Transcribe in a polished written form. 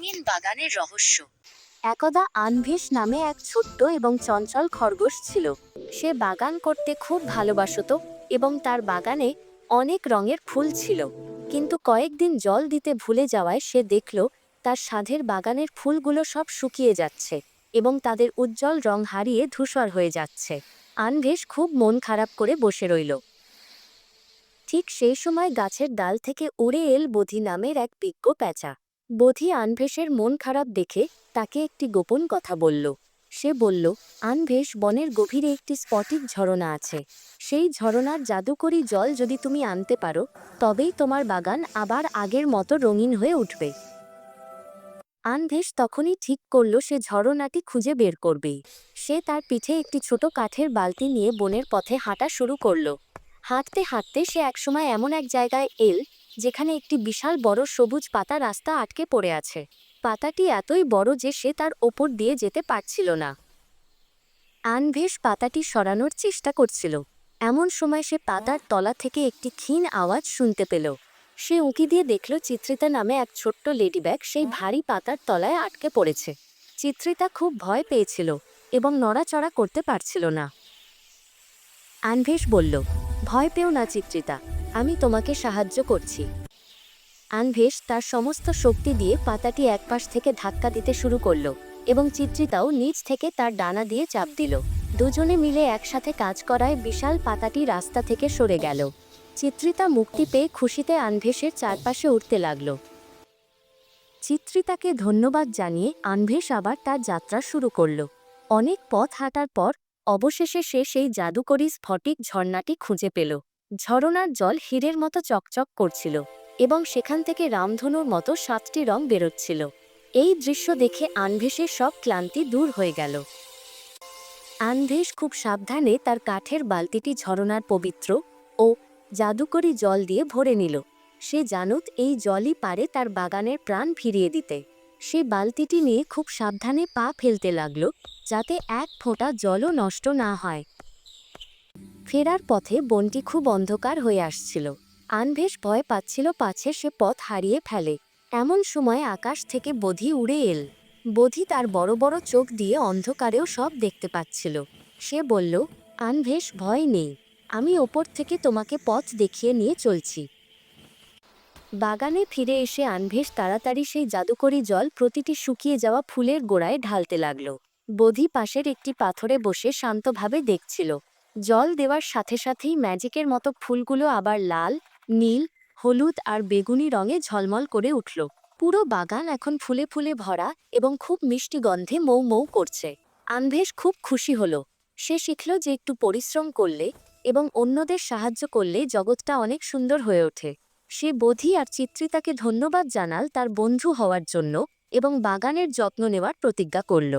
রঙিন বাগানের রহস্য। একদা আনভিশ নামে এক ছোট্ট এবং চঞ্চল খরগোশ ছিল। সে বাগান করতে খুব ভালোবাসত এবং তার বাগানে অনেক রঙের ফুল ছিল। কিন্তু কয়েকদিন জল দিতে ভুলে যাওয়ায় সে দেখল তার সাধের বাগানের ফুলগুলো সব শুকিয়ে যাচ্ছে এবং তাদের উজ্জ্বল রং হারিয়ে ধূসর হয়ে যাচ্ছে। আনভিশ খুব মন খারাপ করে বসে রইল। ঠিক সেই সময় গাছের ডাল থেকে উড়ে এল বোধি নামের এক বিজ্ঞ প্যাঁচা। বোধি আনভেষের মন খারাপ দেখে তাকে একটি গোপন কথা বলল। সে বলল, আনভেষ, বনের গভীরে একটি স্ফটিক ঝরনা আছে। সেই ঝরনার জাদুকরী জল যদি তুমি আনতে পারো, তবেই তোমার বাগান আবার আগের মতো রঙিন হয়ে উঠবে। আনভেষ তখনই ঠিক করল সে ঝরনাটি খুঁজে বের করবেই। সে তার পিঠে একটি ছোট কাঠের বালতি নিয়ে বনের পথে হাঁটা শুরু করল। হাঁটতে হাঁটতে সে একসময় এমন এক জায়গায় এল যেখানে একটি বিশাল বড় সবুজ পাতা রাস্তা আটকে পড়ে আছে। পাতাটি এতই বড় যে সে তার ওপর দিয়ে যেতে পারছিল না। আনভেষ পাতাটি সরানোর চেষ্টা করছিল। এমন সময় সে পাতার তলা থেকে একটি ক্ষীণ আওয়াজ শুনতে পেল। সে উঁকি দিয়ে দেখল চিত্রিতা নামে এক ছোট্ট লেডিব্যাগ সেই ভারী পাতার তলায় আটকে পড়েছে। চিত্রিতা খুব ভয় পেয়েছিল এবং নড়াচড়া করতে পারছিল না। আনভেষ বলল, ভয় পেও না চিত্রিতা, আমি তোমাকে সাহায্য করছি। আনভেষ তার সমস্ত শক্তি দিয়ে পাতাটি একপাশ থেকে ধাক্কা দিতে শুরু করল এবং চিত্রিতাও নিচ থেকে তার ডানা দিয়ে চাপ দিল। দুজনে মিলে একসাথে কাজ করায় বিশাল পাতাটি রাস্তা থেকে সরে গেল। চিত্রিতা মুক্তি পেয়ে খুশিতে আনভেষের চারপাশে উঠতে লাগল। চিত্রিতাকে ধন্যবাদ জানিয়ে আনভেষ আবার তার যাত্রা শুরু করল। অনেক পথ হাঁটার পর অবশেষে সে সেই জাদুকরী স্ফটিক ঝর্ণাটি খুঁজে পেল। ঝরনার জল হীরের মতো চকচক করছিল এবং সেখান থেকে রামধনুর মতো 7টি রং বেরোচ্ছিল। এই দৃশ্য দেখে আনভেষের সব ক্লান্তি দূর হয়ে গেল। আনভেষ খুব সাবধানে তার কাঠের বালতিটি ঝরনার পবিত্র ও জাদুকরী জল দিয়ে ভরে নিল। সে জানত এই জলই পারে তার বাগানের প্রাণ ফিরিয়ে দিতে। সে বালতিটি নিয়ে খুব সাবধানে পা ফেলতে লাগল যাতে এক ফোঁটা জলও নষ্ট না হয়। ফেরার পথে বনটি খুব অন্ধকার হয়ে আসছিল। আনভেষ ভয় পাচ্ছিল পাছে সে পথ হারিয়ে ফেলে। এমন সময় আকাশ থেকে বোধি উড়ে এল। বোধি তার বড় বড় চোখ দিয়ে অন্ধকারেও সব দেখতে পাচ্ছিল। সে বলল, আনভেষ, ভয় নেই, আমি ওপর থেকে তোমাকে পথ দেখিয়ে নিয়ে চলছি। বাগানে ফিরে এসে আনভেষ তাড়াতাড়ি সেই জাদুকরী জল প্রতিটি শুকিয়ে যাওয়া ফুলের গোড়ায় ঢালতে লাগল। বোধি পাশের একটি পাথরে বসে শান্তভাবে দেখছিল। জল দেওয়ার সাথে সাথেই ম্যাজিকের মতো ফুলগুলো আবার লাল, নীল, হলুদ আর বেগুনি রঙে ঝলমল করে উঠল। পুরো বাগান এখন ফুলে ফুলে ভরা এবং খুব মিষ্টি গন্ধে মৌ মৌ করছে। আনভেষ খুব খুশি হলো। সে শিখল যে একটু পরিশ্রম করলে এবং অন্যদের সাহায্য করলে জগৎটা অনেক সুন্দর হয়ে ওঠে। সে বোধি আর চিত্রিতাকে ধন্যবাদ জানাল তার বন্ধু হওয়ার জন্য এবং বাগানের যত্ন নেওয়ার প্রতিজ্ঞা করল।